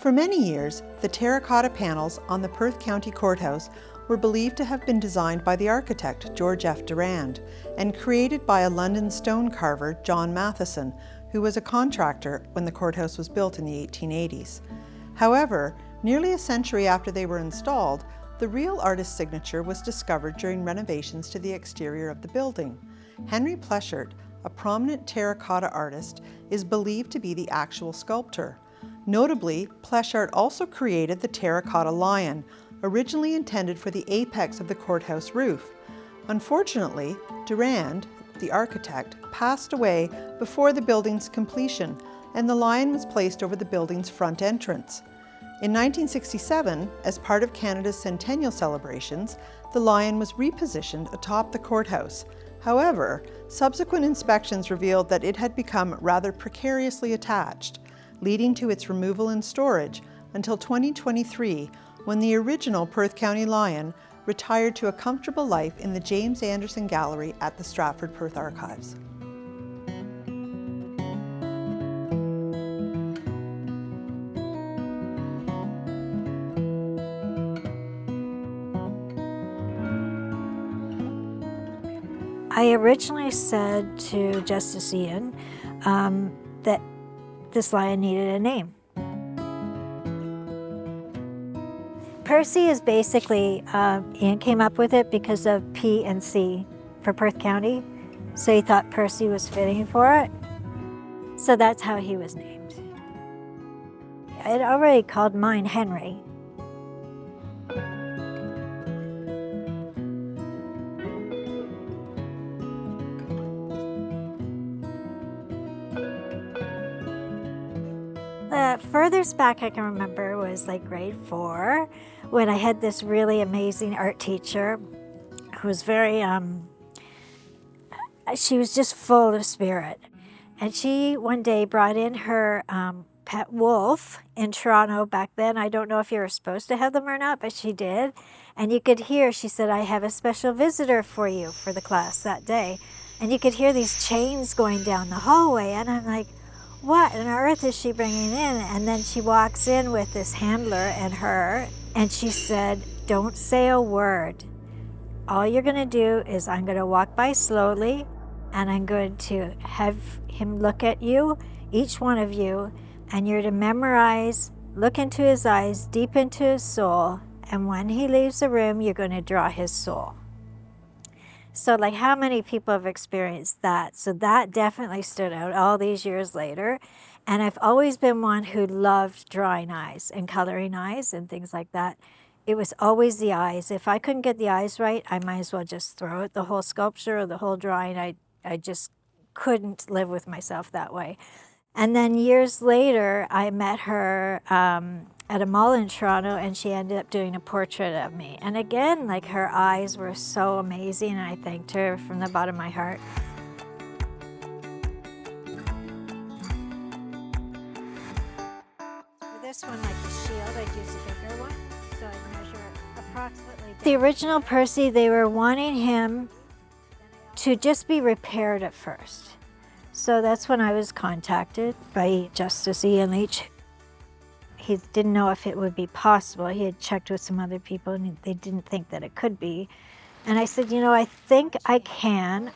For many years, the terracotta panels on the Perth County Courthouse were believed to have been designed by the architect George F. Durand and created by a London stone carver, John Matheson, who was a contractor when the courthouse was built in the 1880s. However, nearly a century after they were installed, the real artist's signature was discovered during renovations to the exterior of the building. Henry Plasschaert, a prominent terracotta artist, is believed to be the actual sculptor. Notably, Plasschaert also created the terracotta lion, originally intended for the apex of the courthouse roof. Unfortunately, Durand, the architect, passed away before the building's completion, and the lion was placed over the building's front entrance. In 1967, as part of Canada's centennial celebrations, the lion was repositioned atop the courthouse. However, subsequent inspections revealed that it had become rather precariously attached, leading to its removal and storage until 2023, when the original Perth County Lion retired to a comfortable life in the James Anderson Gallery at the Stratford Perth Archives. I originally said to Justice Ian that this lion needed a name. Percy is basically, Ian came up with it because of P and C for Perth County. So he thought Percy was fitting for it. So that's how he was named. I had already called mine Henry. The furthest back I can remember was like grade 4, when I had this really amazing art teacher who was very, she was just full of spirit. And she one day brought in her pet wolf in Toronto back then. I don't know if you were supposed to have them or not, but she did. And you could hear, she said, "I have a special visitor for you for the class that day." And you could hear these chains going down the hallway. And I'm like, what on earth is she bringing in? And then she walks in with this handler and her, and she said, "Don't say a word. All you're going to do is I'm going to walk by slowly, and I'm going to have him look at you, each one of you, and you're to memorize, look into his eyes, deep into his soul, and when he leaves the room, you're going to draw his soul." So like, how many people have experienced that? So that definitely stood out all these years later. And I've always been one who loved drawing eyes and coloring eyes and things like that. It was always the eyes. If I couldn't get the eyes right, I might as well just throw it, the whole sculpture or the whole drawing. I just couldn't live with myself that way. And then years later, I met her at a mall in Toronto, and she ended up doing a portrait of me. And again, like, her eyes were so amazing, and I thanked her from the bottom of my heart. For this one, like the shield, I'd use a bigger one, so I'd measure approximately. The original Percy, they were wanting him to just be repaired at first. So that's when I was contacted by Justice Ian Leach. He didn't know if it would be possible. He had checked with some other people, and they didn't think that it could be. And I said, I think I can.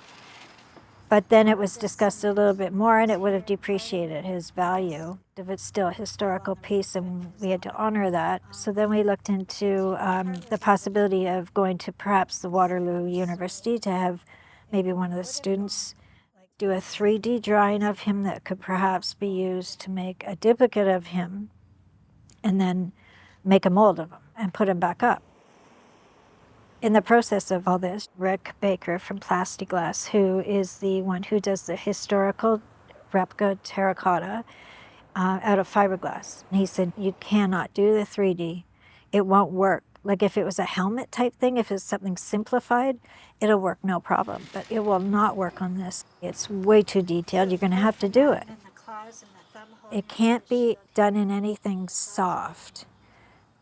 But then it was discussed a little bit more, and it would have depreciated his value. If it's still a historical piece, and we had to honor that. So then we looked into the possibility of going to perhaps the Waterloo University to have maybe one of the students do a 3D drawing of him that could perhaps be used to make a duplicate of him, and then make a mold of him and put him back up. In the process of all this, Rick Baker from Plastiglass, who is the one who does the historical replica terracotta out of fiberglass, he said, "You cannot do the 3D. It won't work. Like, if it was a helmet type thing, if it's something simplified, it'll work no problem. But it will not work on this. It's way too detailed. You're going to have to do it. It can't be done in anything soft."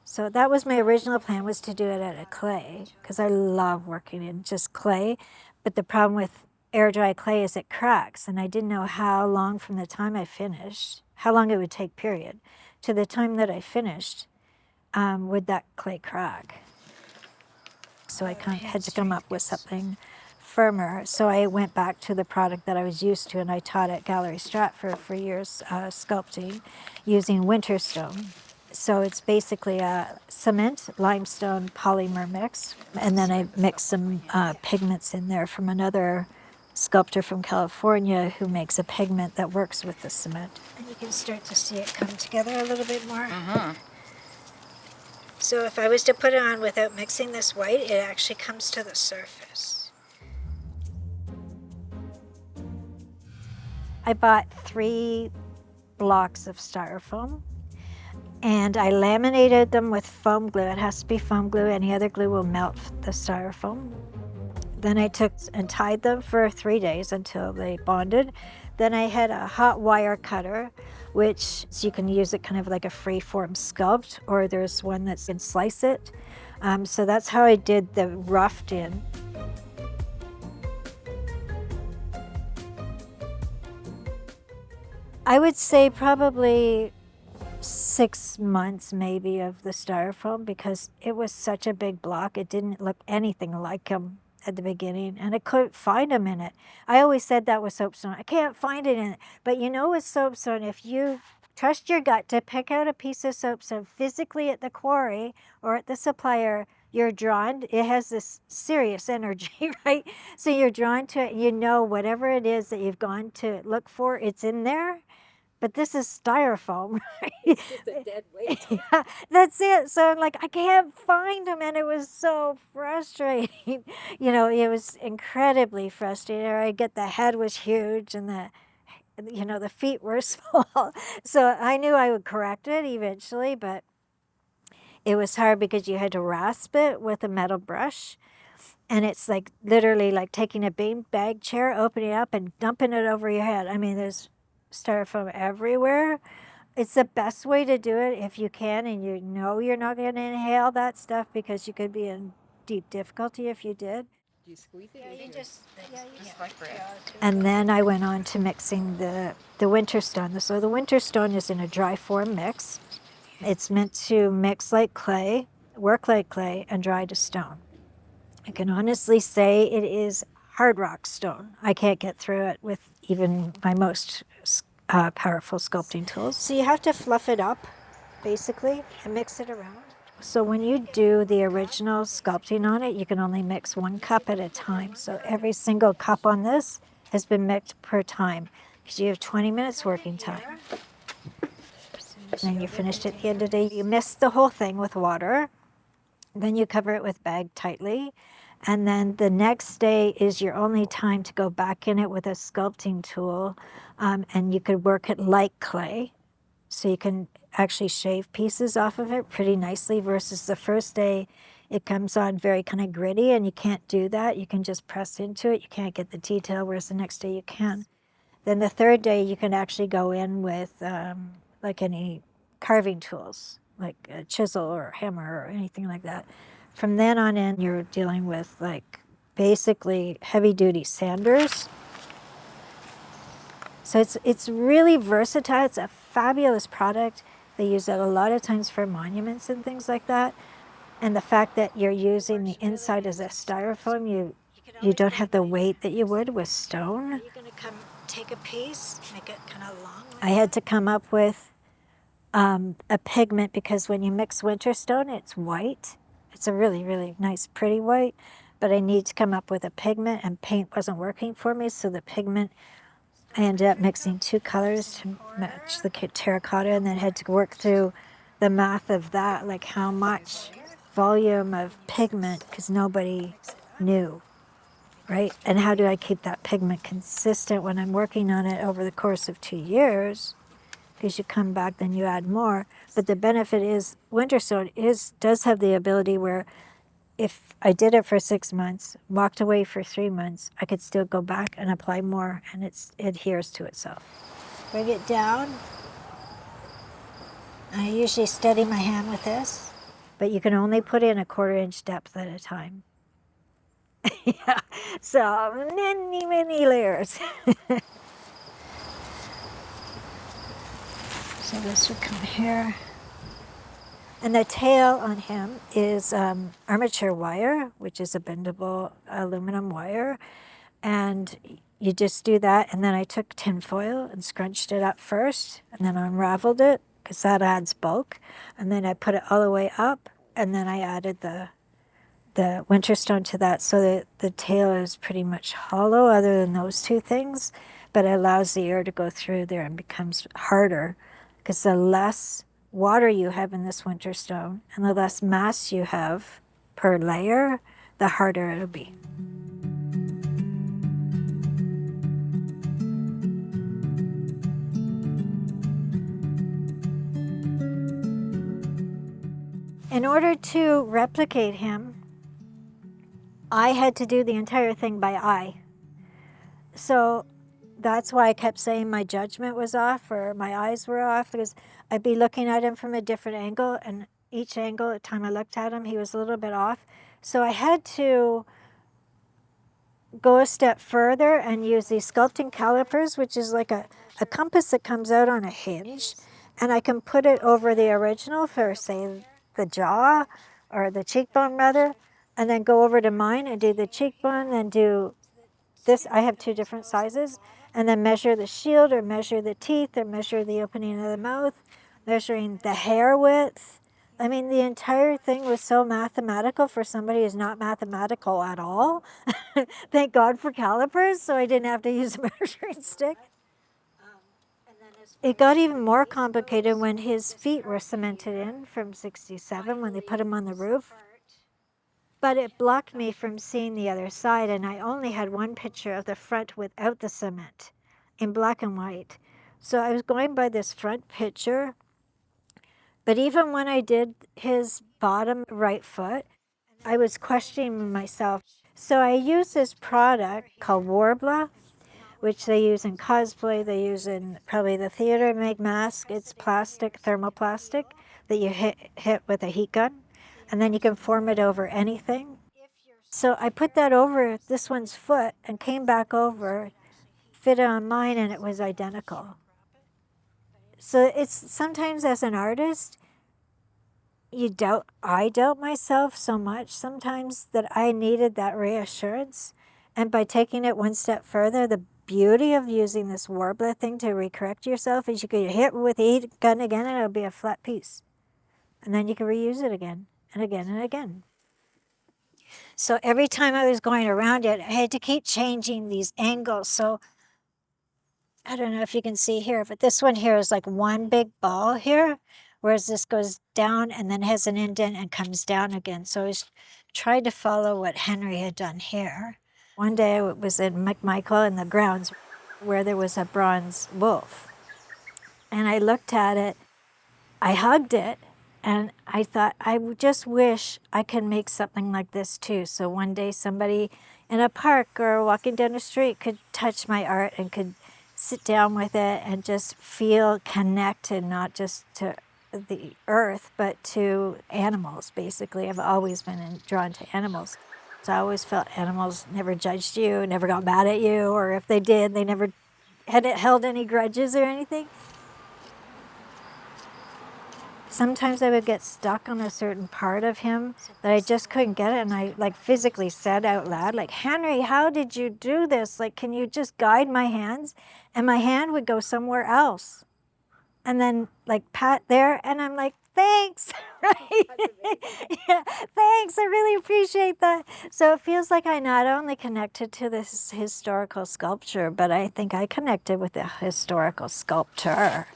So that was my original plan, was to do it out of clay, because I love working in just clay. But the problem with air dry clay is it cracks, and I didn't know how long from the time I finished, how long it would take, period, to the time that I finished, would that clay crack. So I kind of had to come up with something firmer. So I went back to the product that I was used to, and I taught at Gallery Stratford for years sculpting using Winterstone. So it's basically a cement, limestone, polymer mix. And then I mixed some pigments in there from another sculptor from California who makes a pigment that works with the cement. And you can start to see it come together a little bit more. So if I was to put it on without mixing this white, it actually comes to the surface. I bought 3 blocks of styrofoam, and I laminated them with foam glue. It has to be foam glue. Any other glue will melt the styrofoam. Then I took and tied them for 3 days until they bonded. Then I had a hot wire cutter, which you can use it kind of like a free-form sculpt, or there's one that can slice it. So that's how I did the roughed in. I would say probably 6 months maybe of the styrofoam, because it was such a big block. It didn't look anything like them at the beginning, and I couldn't find them in it. I always said that with soapstone. I can't find it in it. But you know, with soapstone, if you trust your gut to pick out a piece of soapstone physically at the quarry or at the supplier, you're drawn. It has this serious energy, right? So you're drawn to it. You know, whatever it is that you've gone to look for, it's in there. But this is styrofoam, right? It's just a dead weight. Yeah, that's it. So I'm like, I can't find them, and it was so frustrating. You know, it was incredibly frustrating. I get the head was huge, and the feet were small. So I knew I would correct it eventually, but it was hard because you had to rasp it with a metal brush. And it's like literally like taking a beanbag chair, opening it up, and dumping it over your head. I mean, there's styrofoam everywhere. It's the best way to do it if you can, and you know you're not going to inhale that stuff, because you could be in deep difficulty if you did. Do you squeeze it? Yeah, you just like bread. And then I went on to mixing the Winterstone. So the Winterstone is in a dry form mix. It's meant to mix like clay, work like clay, and dry to stone. I can honestly say it is hard rock stone. I can't get through it with even my most powerful sculpting tools. So you have to fluff it up, basically, and mix it around. So when you do the original sculpting on it, you can only mix 1 cup at a time. So every single cup on this has been mixed per time, because you have 20 minutes working time. And then you're finished at the end of the day. You mist the whole thing with water. Then you cover it with bag tightly. And then the next day is your only time to go back in it with a sculpting tool, and you could work it like clay. So you can actually shave pieces off of it pretty nicely, versus the first day it comes on very kind of gritty, and you can't do that. You can just press into it. You can't get the detail, whereas the next day you can. Then the third day you can actually go in with like any carving tools, like a chisel or a hammer or anything like that. From then on in, you're dealing with like basically heavy-duty sanders. So it's really versatile. It's a fabulous product. They use it a lot of times for monuments and things like that. And the fact that you're using the inside as a styrofoam, you don't have the weight that you would with stone. You're going to come take a piece, make it kind of long. I had to come up with a pigment, because when you mix Winterstone, it's white. It's a really, really nice, pretty white, but I need to come up with a pigment, and paint wasn't working for me, so the pigment, I ended up mixing 2 colors to match the terracotta, and then had to work through the math of that, like how much volume of pigment, because nobody knew, right? And how do I keep that pigment consistent when I'm working on it over the course of 2 years? Because you come back, then you add more. But the benefit is Winterstone does have the ability where if I did it for 6 months, walked away for 3 months, I could still go back and apply more, and it adheres to itself. Bring it down. I usually steady my hand with this, but you can only put in a 1/4 inch depth at a time. Yeah, so many, many layers. So this would come here. And the tail on him is armature wire, which is a bendable aluminum wire. And you just do that. And then I took tin foil and scrunched it up first, and then unraveled it, because that adds bulk. And then I put it all the way up, and then I added the Winterstone to that, so that the tail is pretty much hollow other than those two things, but it allows the air to go through there and becomes harder, because the less water you have in this Winterstone and the less mass you have per layer, the harder it'll be. In order to replicate him, I had to do the entire thing by eye. So that's why I kept saying my judgment was off or my eyes were off, because I'd be looking at him from a different angle, and each angle, the time I looked at him, he was a little bit off. So I had to go a step further and use these sculpting calipers, which is like a compass that comes out on a hinge, and I can put it over the original for, say, the jaw or the cheekbone rather, and then go over to mine and do the cheekbone and do this. I have two different sizes, and then measure the shield or measure the teeth or measure the opening of the mouth, measuring the hair width. I mean, the entire thing was so mathematical for somebody who's not mathematical at all. Thank God for calipers, so I didn't have to use a measuring stick. It got even more complicated when his feet were cemented in from '67 when they put him on the roof. But it blocked me from seeing the other side, and I only had one picture of the front without the cement in black and white. So I was going by this front picture. But even when I did his bottom right foot, I was questioning myself. So I used this product called Warbler, which they use in cosplay, they use in probably the theater to make masks. It's plastic, thermoplastic, that you hit with a heat gun, and then you can form it over anything. So I put that over this one's foot and came back over, fit it on mine, and it was identical. So it's sometimes as an artist, I doubt myself so much sometimes that I needed that reassurance. And by taking it one step further, the beauty of using this Warbler thing to recorrect yourself is you could hit with the heat gun again and it'll be a flat piece. And then you can reuse it again and again and again. So every time I was going around it, I had to keep changing these angles. So I don't know if you can see here, but this one here is like one big ball here, whereas this goes down and then has an indent and comes down again. So I was trying to follow what Henry had done here. One day I was in McMichael in the grounds where there was a bronze wolf. And I looked at it, I hugged it, and I thought, I just wish I could make something like this too. So one day somebody in a park or walking down the street could touch my art and could sit down with it and just feel connected, not just to the earth, but to animals, basically. I've always been drawn to animals. So I always felt animals never judged you, never got mad at you, or if they did, they never held any grudges or anything. Sometimes I would get stuck on a certain part of him that I just couldn't get it, and I physically said out loud, Henry, how did you do this? Can you just guide my hands? And my hand would go somewhere else. And then pat there, and I'm like, thanks, right? Yeah, thanks, I really appreciate that. So it feels like I not only connected to this historical sculpture, but I think I connected with the historical sculptor.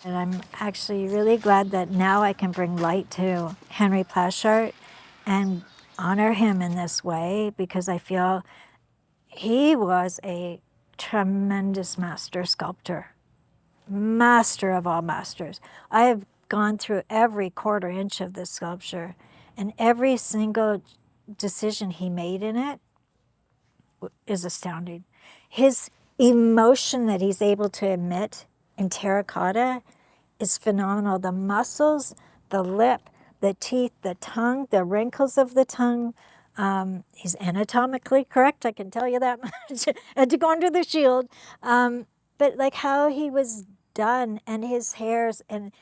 And I'm actually really glad that now I can bring light to Henry Plasschaert and honor him in this way, because I feel he was a tremendous master sculptor. Master of all masters. I have gone through every quarter inch of this sculpture, and every single decision he made in it is astounding. His emotion that he's able to emit in terracotta is phenomenal. The muscles, the lip, the teeth, the tongue, the wrinkles of the tongue. He's anatomically correct, I can tell you that much. I had to go under the shield. But how he was done, and his hairs, and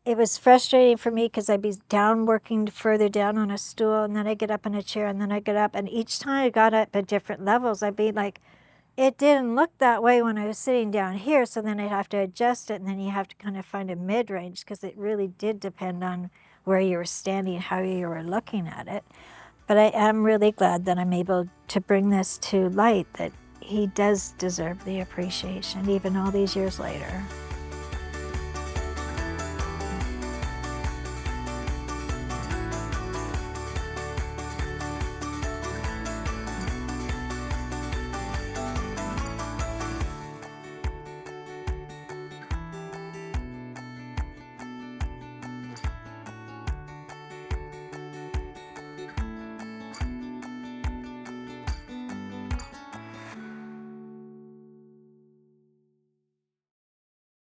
it was frustrating for me because I'd be down working further down on a stool, and then I'd get up in a chair, and then I'd get up, and each time I got up at different levels, I'd be like, it didn't look that way when I was sitting down here, so then I'd have to adjust it, and then you have to kind of find a mid-range because it really did depend on where you were standing, how you were looking at it. But I am really glad that I'm able to bring this to light, that he does deserve the appreciation even all these years later.